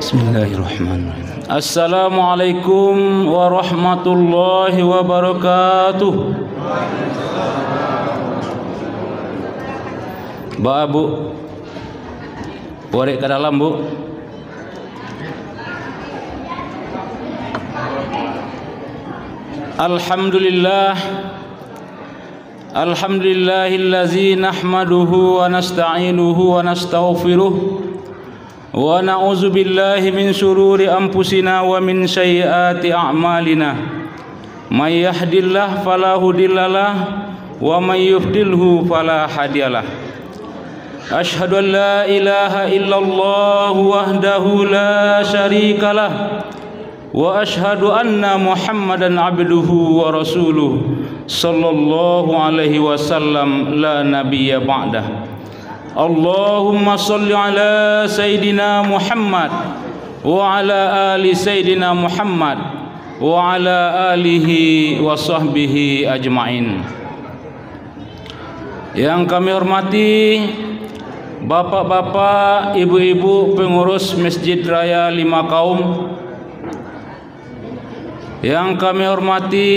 Bismillahirrahmanirrahim. Assalamualaikum warahmatullahi wabarakatuh. Ba Bu, borek ke dalam Bu. Alhamdulillah, alhamdulillahillazi nahmaduhu wa nasta'inuhu wa nastaghfiruh wa na'udzu billahi min syururi anfusina wa min sayyiati a'malina. May yahdihillahu fala mudhillalah wa may yudhlilhu fala hadiyalah. Asyhadu an la ilaha illallah wahdahu la syarikalah wa asyhadu anna Muhammadan abduhu wa rasuluh sallallahu alaihi wasallam la nabiyya ba'dah. Allahumma salli ala Sayyidina Muhammad wa ala ali Sayyidina Muhammad wa ala alihi wa sahbihi ajma'in. Yang kami hormati bapak-bapak, ibu-ibu pengurus Masjid Raya Lima Kaum, yang kami hormati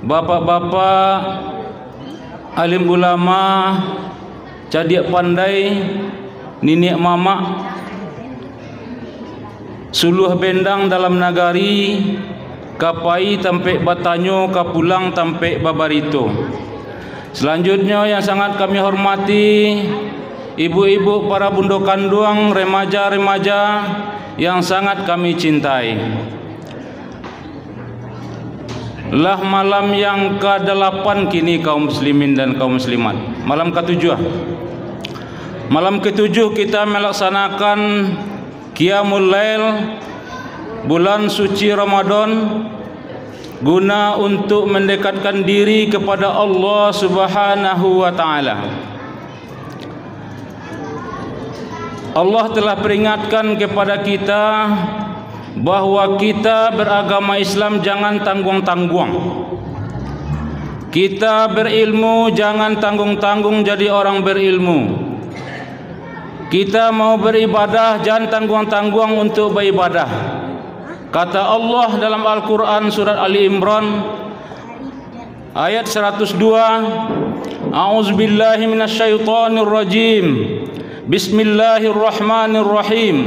bapak-bapak alim ulama, cadik pandai, ninik mamak, suluh bendang dalam nagari, kapai tampek batanyo, kapulang tampek babarito. Selanjutnya yang sangat kami hormati ibu-ibu para bundo kanduang, remaja-remaja yang sangat kami cintai. Lah malam yang ke-8 kini kaum muslimin dan kaum muslimat. Malam ke-7. Malam ke-7 kita melaksanakan Qiyamul Lail bulan suci Ramadan guna untuk mendekatkan diri kepada Allah Subhanahu wa taala. Allah telah peringatkan kepada kita bahwa kita beragama Islam jangan tanggung-tanggung. Kita berilmu jangan tanggung-tanggung jadi orang berilmu. Kita mau beribadah jangan tanggung-tanggung untuk beribadah. Kata Allah dalam Al-Quran surat Ali Imran ayat 102, A'udzubillahi minasyaitonirrajim. Bismillahirrahmanirrahim.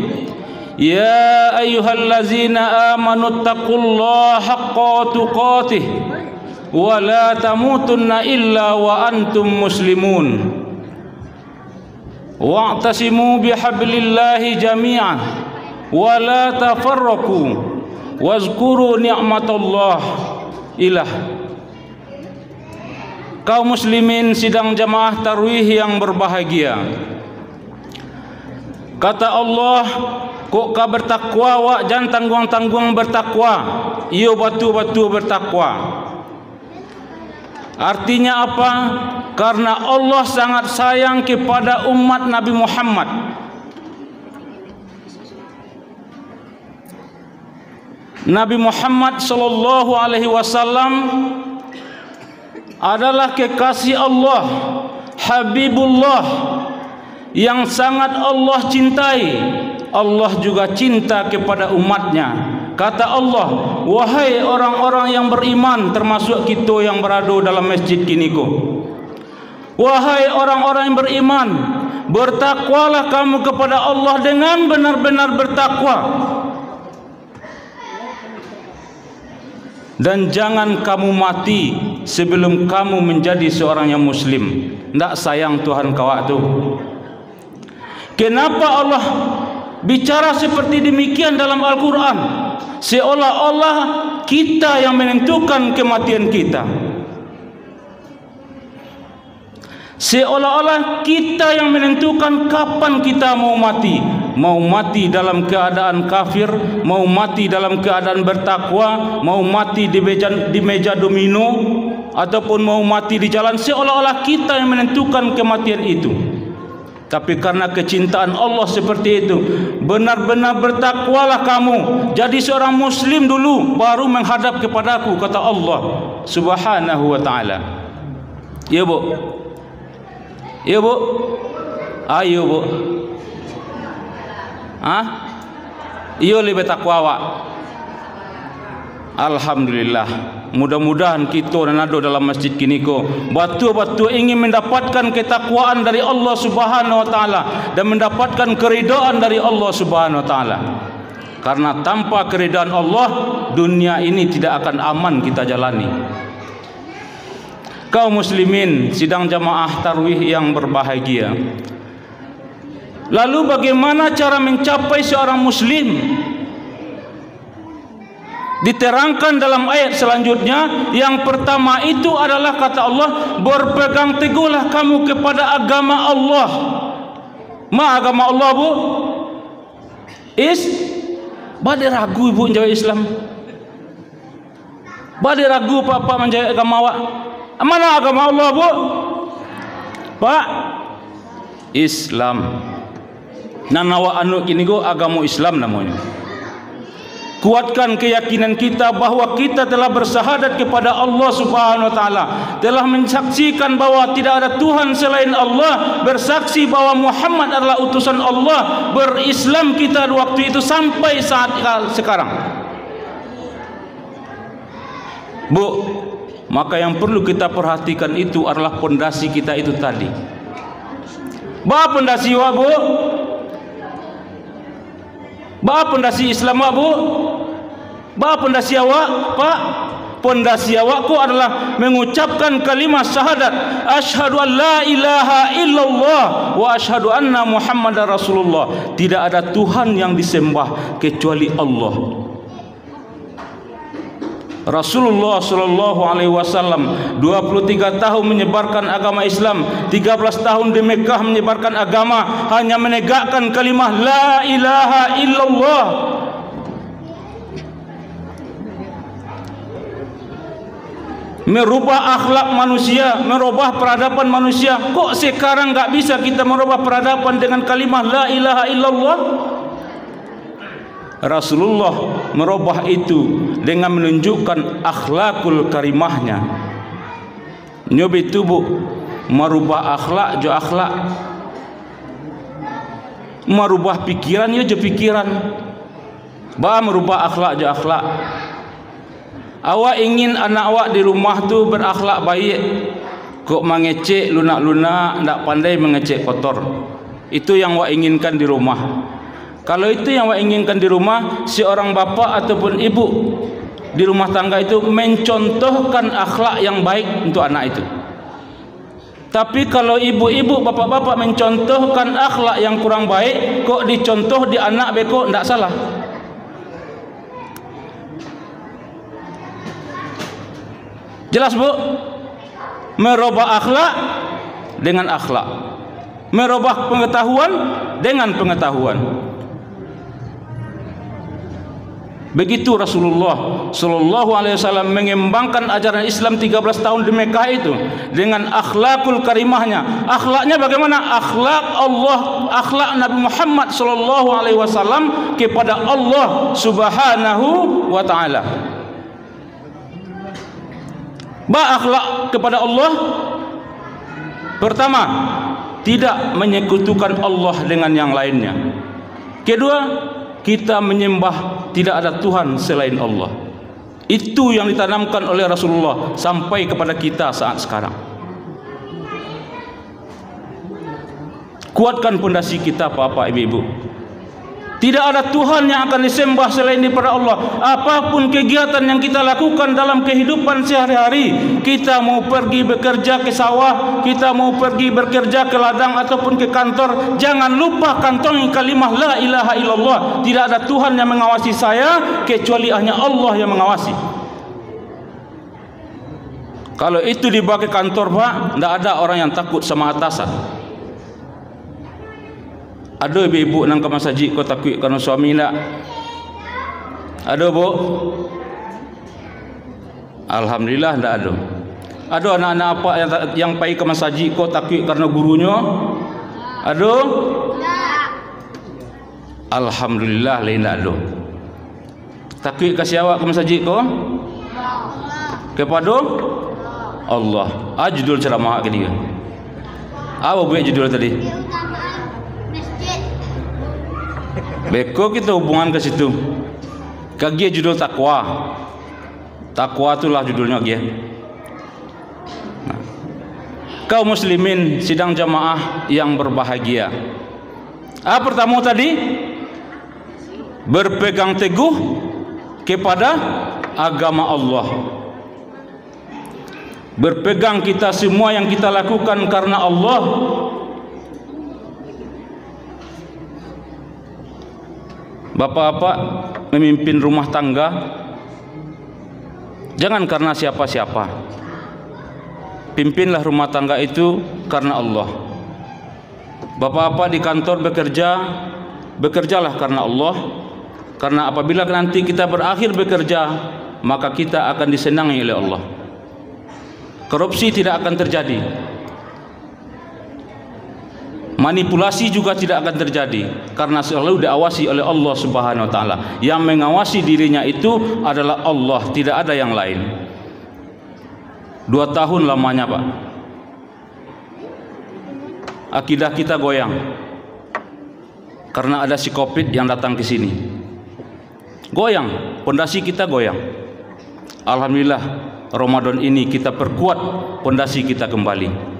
Ya ayyuhallazina amanu taqullaha haqqa tuqatih wa la tamutunna illa wa antum muslimun wa'tasimu bihablillahi jami'an wa la tafarraqu wazkuru ni'matallah ilah. Kaum muslimin sidang jamaah tarawih yang berbahagia, kata Allah, kok ka bertakwa wak jangan tanggung-tanggung bertakwa, iyo batu-batu bertakwa. Artinya apa? Karena Allah sangat sayang kepada umat Nabi Muhammad. Nabi Muhammad sallallahu alaihi wasallam adalah kekasih Allah, Habibullah yang sangat Allah cintai. Allah juga cinta kepada umatnya. Kata Allah, wahai orang-orang yang beriman, termasuk kita yang berada dalam masjid kini ko, wahai orang-orang yang beriman, bertakwalah kamu kepada Allah dengan benar-benar bertakwa, dan jangan kamu mati sebelum kamu menjadi seorang yang muslim. Ndak sayang Tuhan kawak tu. Kenapa Allah bicara seperti demikian dalam Al-Quran? Seolah-olah kita yang menentukan kematian kita, seolah-olah kita yang menentukan kapan kita mau mati. Mau mati dalam keadaan kafir, mau mati dalam keadaan bertakwa, mau mati di meja domino, ataupun mau mati di jalan. Seolah-olah kita yang menentukan kematian itu. Tapi karena kecintaan Allah seperti itu, benar-benar bertakwalah kamu, jadi seorang muslim dulu baru menghadap kepadaku, kata Allah Subhanahu wa taala. Ya Bu, ya Bu, ayo Bu, Iyo lebih takwa awak. Alhamdulillah. Mudah-mudahan kita nanado dalam masjid kini ko batu-batu ingin mendapatkan ketakwaan dari Allah Subhanahu wa taala dan mendapatkan keridaan dari Allah Subhanahu wa taala. Karena tanpa keridaan Allah, dunia ini tidak akan aman kita jalani. Kaum muslimin sidang jamaah tarawih yang berbahagia. Lalu bagaimana cara mencapai seorang muslim? Diterangkan dalam ayat selanjutnya. Yang pertama itu adalah kata Allah, berpegang teguhlah kamu kepada agama Allah. Agama Allah bu? Bade ragu ibu menjawab Islam. Bade ragu pak menjawab agama awak. Mana agama Allah bu? Pak, Islam. Nanawa anu kini go agama Islam namanya. Kuatkan keyakinan kita bahwa kita telah bersahadat kepada Allah Subhanahu wa taala, telah mensaksikan bahwa tidak ada Tuhan selain Allah, bersaksi bahwa Muhammad adalah utusan Allah, berislam kita waktu itu sampai saat sekarang. Bu, maka yang perlu kita perhatikan itu adalah pondasi kita itu tadi. Ba pondasi wa bu? Ba pondasi Islam wa bu? Ba pondasi awak pak? Pondasi awakku adalah mengucapkan kalimat syahadat, asyhadu an la ilaha illallah wa asyhadu anna Muhammadar Rasulullah. Tidak ada Tuhan yang disembah kecuali Allah. Rasulullah sallallahu alaihi wasallam 23 tahun menyebarkan agama Islam, 13 tahun di Mekah menyebarkan agama, hanya menegakkan kalimah la ilaha illallah. Merubah akhlak manusia, merubah peradaban manusia. Kok sekarang enggak bisa kita merubah peradaban dengan kalimah la ilaha illallah? Rasulullah merubah itu dengan menunjukkan akhlakul karimahnya. Nyobi tubuh merubah akhlak jo akhlak, merubah pikiran jo pikiran, bah merubah akhlak jo akhlak. Awak ingin anak awak di rumah tu berakhlak baik, kok mengecek lunak-lunak, ndak pandai mengecek kotor. Itu yang awak inginkan di rumah. Kalau itu yang awak inginkan di rumah, seorang bapa ataupun ibu di rumah tangga itu mencontohkan akhlak yang baik untuk anak itu. Tapi kalau ibu-ibu, bapak-bapak mencontohkan akhlak yang kurang baik, kok dicontoh di anak beko, ndak salah. Jelas bu? Merubah akhlak dengan akhlak, merubah pengetahuan dengan pengetahuan. Begitu Rasulullah sallallahu alaihi wasallam mengembangkan ajaran Islam 13 tahun di Mekah itu dengan akhlakul karimahnya. Akhlaknya bagaimana? Akhlak Allah, akhlak Nabi Muhammad sallallahu alaihi wasallam kepada Allah Subhanahu wa taala. Akhlak kepada Allah pertama, tidak menyekutukan Allah dengan yang lainnya. Kedua, kita menyembah tidak ada Tuhan selain Allah. Itu yang ditanamkan oleh Rasulullah sampai kepada kita saat sekarang. Kuatkan pondasi kita Bapak Ibu. Tidak ada Tuhan yang akan disembah selain daripada Allah. Apapun kegiatan yang kita lakukan dalam kehidupan sehari-hari, kita mau pergi bekerja ke sawah, kita mau pergi bekerja ke ladang ataupun ke kantor, jangan lupa kantongi kalimah la ilaha illallah. Tidak ada Tuhan yang mengawasi saya kecuali hanya Allah yang mengawasi. Kalau itu dibawa ke kantor Pak, tidak ada orang yang takut sama atasan. Ada ibu-ibu nang kamar saji kau takut kerana suami tak? Ada bu? Alhamdulillah tak ada. Ada anak-anak apa yang pergi ke masjid kau takut kerana gurunya? Ada? Alhamdulillah lain tak ada. Takut kasih awak ke masjid kau? Kepada Allah. Judul ceramah ke dia. Apa buat judul tadi? Beko kita hubungan ke situ. Kaki judul takwa. Takwa itulah judulnya dia. Nah. Kaum muslimin sidang jamaah yang berbahagia. Pertama tadi berpegang teguh kepada agama Allah. Berpegang kita semua yang kita lakukan karena Allah. Bapak-bapak memimpin rumah tangga, jangan karena siapa-siapa. Pimpinlah rumah tangga itu karena Allah. Bapak-bapak di kantor bekerja, bekerjalah karena Allah. Karena apabila nanti kita berakhir bekerja, maka kita akan disenangi oleh Allah. Korupsi tidak akan terjadi. Manipulasi juga tidak akan terjadi karena selalu diawasi oleh Allah Subhanahu wa taala. Yang mengawasi dirinya itu adalah Allah, tidak ada yang lain. 2 tahun lamanya, Pak. Akidah kita goyang karena ada si Covid yang datang ke sini. Goyang, pondasi kita goyang. Alhamdulillah Ramadan ini kita perkuat pondasi kita kembali.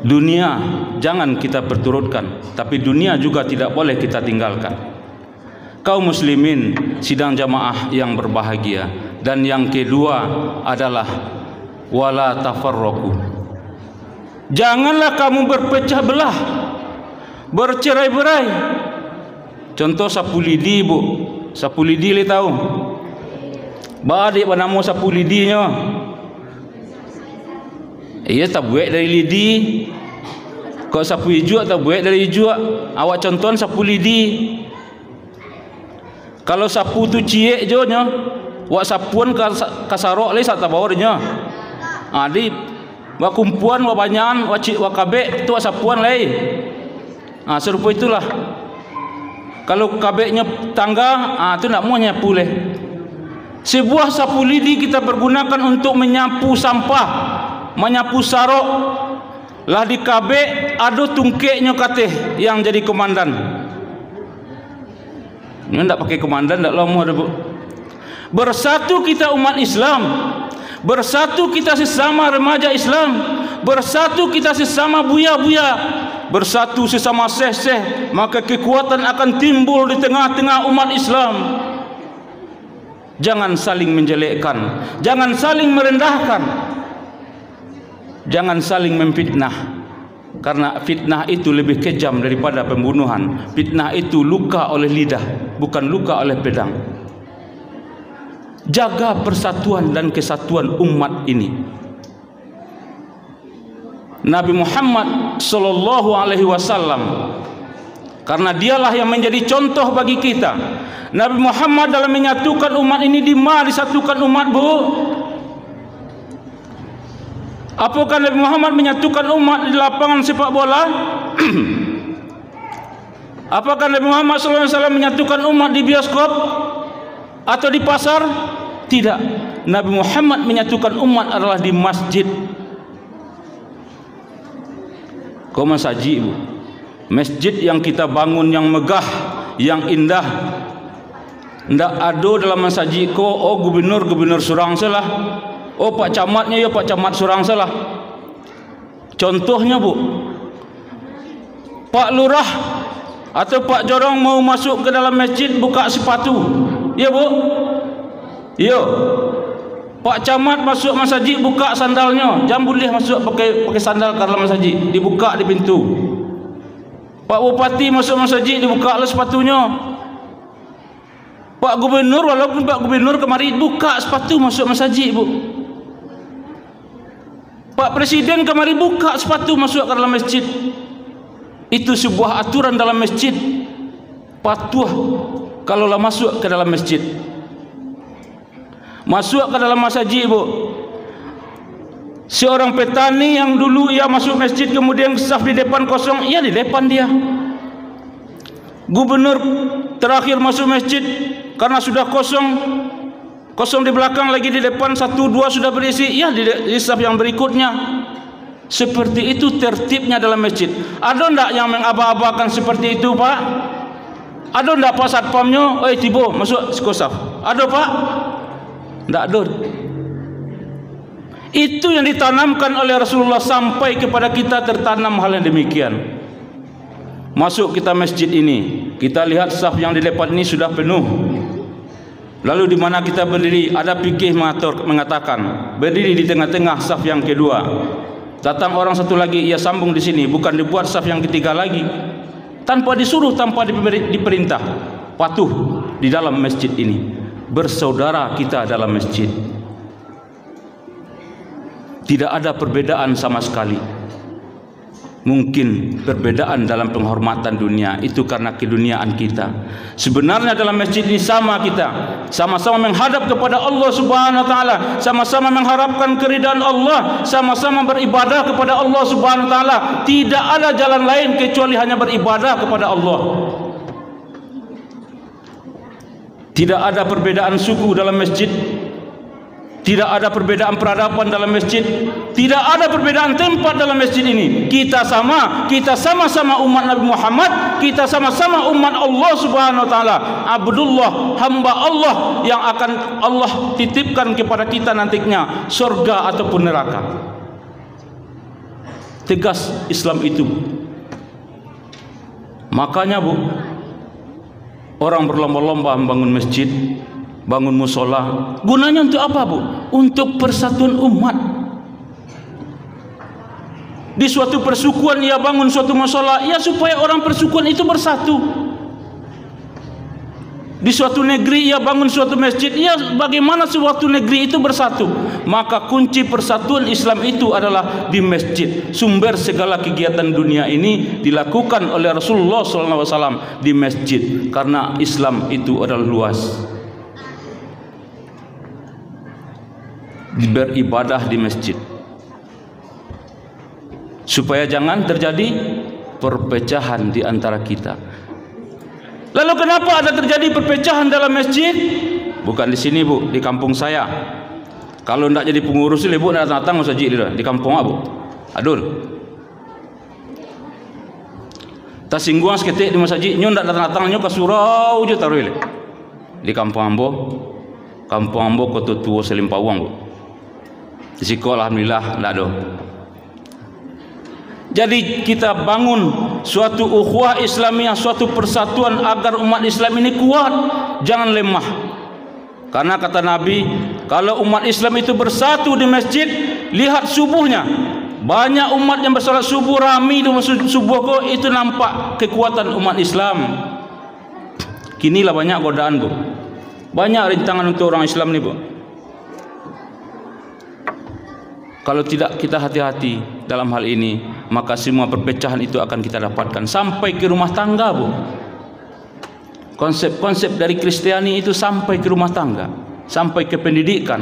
Dunia jangan kita perturutkan, tapi dunia juga tidak boleh kita tinggalkan. Kaum muslimin sidang jamaah yang berbahagia. Dan yang kedua adalah wala tafarraqu. Janganlah kamu berpecah belah, bercerai-berai. Contoh sapu lidi, Bu. Sapu lidi le tahu? Ba adik banamu sapu lidinya. Iya tak buat dari lidi. Kau sapu hijau tak buat dari hijau. Awak contohan sapu lidi. Kalau sapu tu ciek je nya, wak sapuan kasarok le sak tabawarnya. Di wak kumpuan wak banyan wak cik wak kabek tu wak sapuan le. Serupa itulah. Kalau kabeknya tangga, tu nak mau nyapu le. Sebuah sapu lidi kita pergunakan untuk menyapu sampah, menyapu sarok. Lah di kabek ada tungkeknya kateh yang jadi komandan. Ini tak pakai komandan tak lama ada, Bu. Bersatu kita umat Islam, bersatu kita sesama remaja Islam, bersatu kita sesama buya-buya, bersatu sesama seh-seh, maka kekuatan akan timbul di tengah-tengah umat Islam. Jangan saling menjelekkan, jangan saling merendahkan, jangan saling memfitnah. Karena fitnah itu lebih kejam daripada pembunuhan. Fitnah itu luka oleh lidah, bukan luka oleh pedang. Jaga persatuan dan kesatuan umat ini. Nabi Muhammad sallallahu alaihi wasallam, karena dialah yang menjadi contoh bagi kita. Nabi Muhammad dalam menyatukan umat ini di mana disatukan umat, Bu? Apakah Nabi Muhammad menyatukan umat di lapangan sepak bola? Apakah Nabi Muhammad SAW menyatukan umat di bioskop atau di pasar? Tidak. Nabi Muhammad menyatukan umat adalah di masjid. Kau masjid, Bu. Masjid yang kita bangun yang megah, yang indah. Ndak ada dalam masjid ko gubernur surang salah. Pak camatnya ya Pak camat surang salah. Contohnya, Bu, Pak lurah atau Pak jorong mau masuk ke dalam masjid buka sepatu. Ya, Bu. Yo. Pak camat masuk masjid buka sandalnya. Jangan boleh masuk pakai sandal ke dalam masjid. Dibuka di pintu. Pak bupati masuk masjid dibuka lah sepatunya. Pak gubernur walaupun Pak gubernur kemari buka sepatu masuk masjid, Bu. Pak presiden kemari buka sepatu masuk ke dalam masjid. Itu sebuah aturan dalam masjid. Patuh kalaulah masuk ke dalam masjid. Masuk ke dalam masjid, Bu. Seorang petani yang dulu ia masuk masjid kemudian saf di depan kosong, ia di depan dia. Gubernur terakhir masuk masjid karena sudah kosong di belakang lagi di depan 1, 2 sudah berisi, ya di saf yang berikutnya. Seperti itu tertibnya dalam masjid. Ada ndak yang mengaba-abakan seperti itu, Pak? Ada ndak Pak Satpamnya? Tibo masuk sekosaf. Ada Pak? Ndak ada. Itu yang ditanamkan oleh Rasulullah sampai kepada kita tertanam hal yang demikian. Masuk kita masjid ini, kita lihat saf yang di depan ini sudah penuh. Lalu di mana kita berdiri, ada fikih mengatakan berdiri di tengah-tengah saf yang kedua. Datang orang satu lagi, ia sambung di sini, bukan dibuat saf yang ketiga lagi. Tanpa disuruh, tanpa diperintah, patuh di dalam masjid ini. Bersaudara kita dalam masjid. Tidak ada perbedaan sama sekali. Mungkin perbedaan dalam penghormatan dunia itu karena keduniaan kita. Sebenarnya dalam masjid ini sama kita, sama-sama menghadap kepada Allah Subhanahu wa taala, sama-sama mengharapkan keridhaan Allah, sama-sama beribadah kepada Allah Subhanahu wa taala. Tidak ada jalan lain kecuali hanya beribadah kepada Allah. Tidak ada perbedaan suku dalam masjid. Tidak ada perbedaan peradaban dalam masjid. Tidak ada perbedaan tempat dalam masjid ini. Kita sama-sama umat Nabi Muhammad. Kita sama-sama umat Allah Subhanahu wa taala. Abdullah, hamba Allah yang akan Allah titipkan kepada kita nantinya surga ataupun neraka. Tegas Islam itu. Makanya Bu, orang berlomba-lomba membangun masjid, bangun musola. Gunanya untuk apa Bu? Untuk persatuan umat. Di suatu persukuan ia bangun suatu musola, ya supaya orang persukuan itu bersatu. Di suatu negeri ia bangun suatu masjid, ya bagaimana suatu negeri itu bersatu. Maka kunci persatuan Islam itu adalah di masjid. Sumber segala kegiatan dunia ini dilakukan oleh Rasulullah SAW di masjid, karena Islam itu adalah luas. Beribadah di masjid supaya jangan terjadi perpecahan di antara kita. Lalu kenapa ada terjadi perpecahan dalam masjid? Bukan di sini Bu, di kampung saya. Kalau tidak jadi pengurus ini Bu, datang masjid di kampung Bu. Adul. Tak singgung seketik di masjid, nyo tidak datang nyo ke surau je taruh di kampung Ambo. Kampung Ambo Kota Tua Selimpawang Bu. Di sekolah alhamdulillah tidak ada. Jadi kita bangun suatu ukhuwah Islamiyah, suatu persatuan agar umat Islam ini kuat, jangan lemah. Karena kata Nabi, kalau umat Islam itu bersatu di masjid, lihat subuhnya. Banyak umat yang bersolat subuh ramai di subuh kok, itu nampak kekuatan umat Islam. Kinilah banyak godaan Bu. Banyak rintangan untuk orang Islam ni Bu. Kalau tidak kita hati-hati dalam hal ini, maka semua perpecahan itu akan kita dapatkan sampai ke rumah tangga Bu. Konsep-konsep dari Kristiani itu sampai ke rumah tangga, sampai ke pendidikan.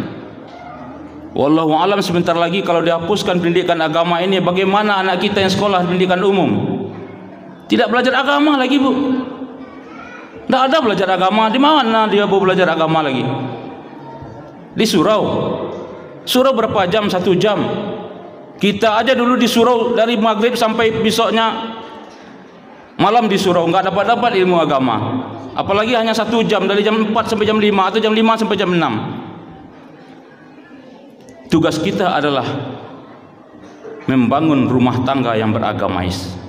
Wallahu alam, sebentar lagi kalau dihapuskan pendidikan agama ini, bagaimana anak kita yang sekolah pendidikan umum? Tidak belajar agama lagi Bu. Tidak ada belajar agama. Di mana dia mau belajar agama lagi? Di surau. Surau berapa jam? 1 jam. Kita aja dulu di surau dari maghrib sampai besoknya malam di surau, enggak dapat ilmu agama. Apalagi hanya 1 jam, dari jam 4 sampai jam 5 atau jam 5 sampai jam 6. Tugas kita adalah membangun rumah tangga yang beragamais.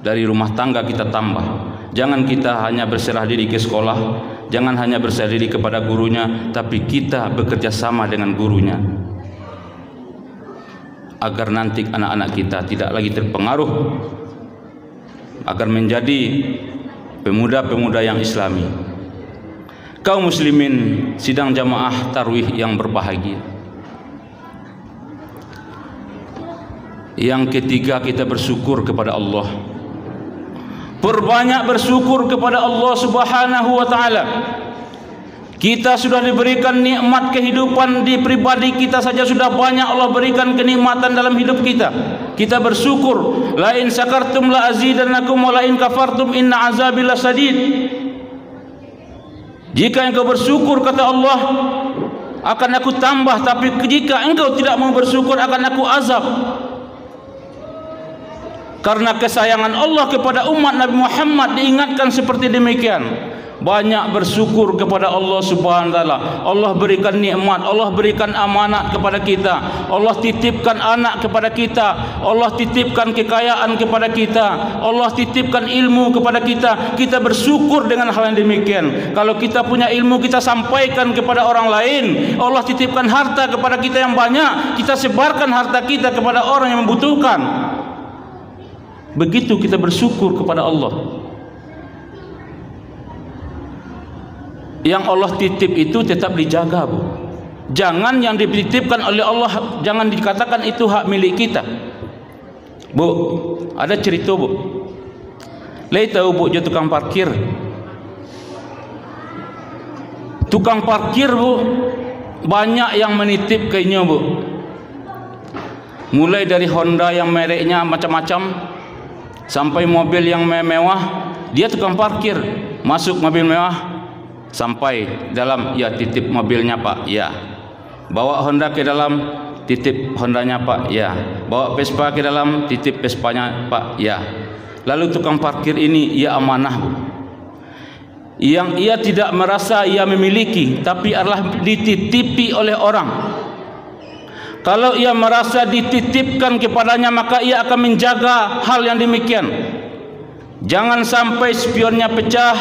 Dari rumah tangga kita tambah. Jangan kita hanya berserah diri ke sekolah, jangan hanya berserah diri kepada gurunya, tapi kita bekerja sama dengan gurunya. Agar nanti anak-anak kita tidak lagi terpengaruh, agar menjadi pemuda-pemuda yang islami. Kaum muslimin sidang jamaah tarwih yang berbahagia. Yang ketiga, kita bersyukur kepada Allah. Perbanyak bersyukur kepada Allah Subhanahu wa taala. Kita sudah diberikan nikmat kehidupan di pribadi kita saja, sudah banyak Allah berikan kenikmatan dalam hidup kita. Kita bersyukur. La in syakartum la azidannakum wa la in kafartum inna azabi lasadid. Jika engkau bersyukur, kata Allah, akan aku tambah, tapi jika engkau tidak mau bersyukur, akan aku azab. Karena kesayangan Allah kepada umat Nabi Muhammad diingatkan seperti demikian. Banyak bersyukur kepada Allah Subhanahu wa taala. Allah berikan nikmat, Allah berikan amanat kepada kita. Allah titipkan anak kepada kita. Allah titipkan kekayaan kepada kita. Allah titipkan ilmu kepada kita. Kita bersyukur dengan hal yang demikian. Kalau kita punya ilmu, kita sampaikan kepada orang lain. Allah titipkan harta kepada kita yang banyak, kita sebarkan harta kita kepada orang yang membutuhkan. Begitu kita bersyukur kepada Allah. Yang Allah titip itu tetap dijaga, Bu. Jangan yang dititipkan oleh Allah, jangan dikatakan itu hak milik kita. Bu, ada cerita, Bu. Lei tahu, Bu, dia tukang parkir. Tukang parkir, Bu, banyak yang menitip kayaknya, Bu. Mulai dari Honda yang mereknya macam-macam sampai mobil yang mewah, dia tukang parkir. Masuk mobil mewah, sampai dalam, ya titip mobilnya Pak, ya. Bawa Honda ke dalam, titip Hondanya Pak, ya. Bawa Vespa ke dalam, titip Vespanya Pak, ya. Lalu tukang parkir ini ia amanah, Bu. Yang ia tidak merasa ia memiliki, tapi adalah dititipi oleh orang. Kalau ia merasa dititipkan kepadanya, maka ia akan menjaga hal yang demikian. Jangan sampai spionnya pecah,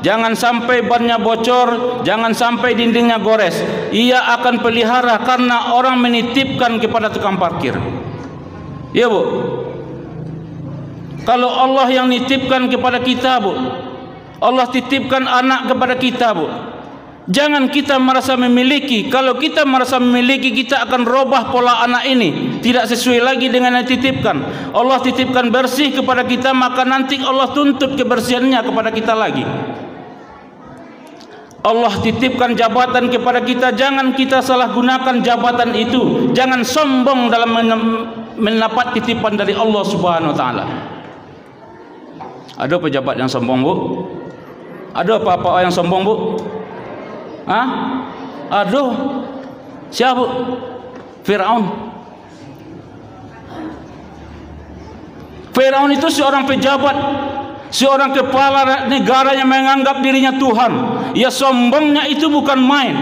jangan sampai bannya bocor, jangan sampai dindingnya gores. Ia akan pelihara karena orang menitipkan kepada tukang parkir. Ya, Bu. Kalau Allah yang nitipkan kepada kita, Bu, Allah titipkan anak kepada kita, Bu, jangan kita merasa memiliki. Kalau kita merasa memiliki, kita akan robah pola anak ini, tidak sesuai lagi dengan yang dititipkan. Allah titipkan bersih kepada kita, maka nanti Allah tuntut kebersihannya kepada kita lagi. Allah titipkan jabatan kepada kita, jangan kita salah gunakan jabatan itu. Jangan sombong dalam mendapat titipan dari Allah Subhanahu wa taala. Ada pejabat yang sombong, Bu? Ada apa-apa yang sombong, Bu? Hah? Aduh, siapa? Firaun. Firaun itu seorang pejabat, seorang kepala negara yang menganggap dirinya Tuhan. Ya, sombongnya itu bukan main.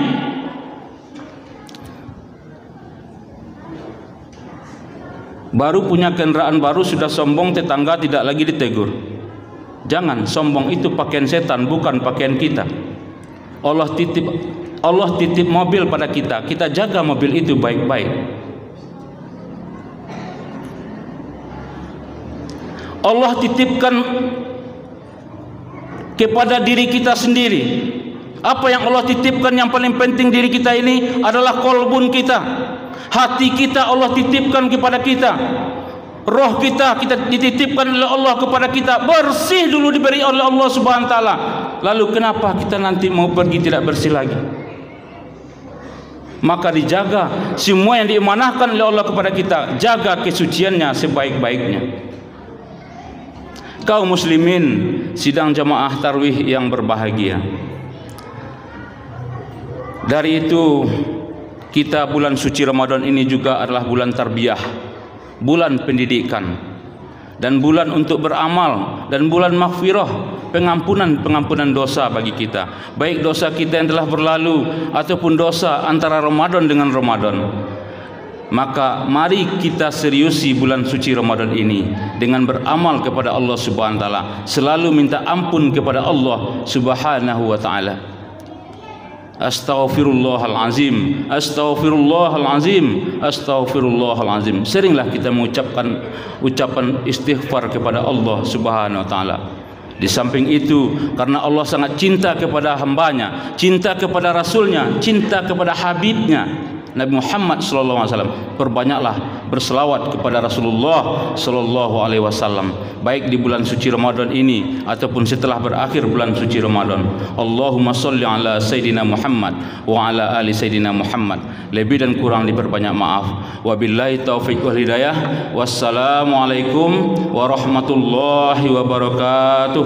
Baru punya kendaraan baru sudah sombong, tetangga tidak lagi ditegur. Jangan, sombong itu pakaian setan, bukan pakaian kita. Allah titip mobil pada kita, kita jaga mobil itu baik-baik. Allah titipkan kepada diri kita sendiri. Apa yang Allah titipkan yang paling penting diri kita ini adalah kolbun kita. Hati kita Allah titipkan kepada kita. Roh kita dititipkan oleh Allah kepada kita. Bersih dulu diberi oleh Allah Subhanahu wa taala. Lalu kenapa kita nanti mau pergi tidak bersih lagi? Maka dijaga semua yang diamanahkan oleh Allah kepada kita. Jaga kesuciannya sebaik-baiknya. Kaum muslimin sidang jamaah tarawih yang berbahagia. Dari itu kita bulan suci Ramadan ini juga adalah bulan tarbiyah, bulan pendidikan, dan bulan untuk beramal, dan bulan maghfirah, pengampunan dosa bagi kita, baik dosa kita yang telah berlalu ataupun dosa antara Ramadan dengan Ramadan. Maka mari kita seriusi bulan suci Ramadan ini dengan beramal kepada Allah Subhanahu wa taala, selalu minta ampun kepada Allah Subhanahu wa taala. Astaghfirullahalazim, astaghfirullahalazim, astaghfirullahalazim. Seringlah kita mengucapkan ucapan istighfar kepada Allah Subhanahu wa taala. Di samping itu, karena Allah sangat cinta kepada hambanya, cinta kepada Rasulnya, cinta kepada Habibnya Nabi Muhammad sallallahu alaihi wasallam, perbanyaklah berselawat kepada Rasulullah sallallahu alaihi wasallam, baik di bulan suci Ramadan ini ataupun setelah berakhir bulan suci Ramadan. Allahumma shalli ala sayidina Muhammad wa ala ali sayidina Muhammad. Lebih dan kurang diperbanyak maaf. Wabillahi taufiq wal hidayah. Wassalamualaikum warahmatullahi wabarakatuh.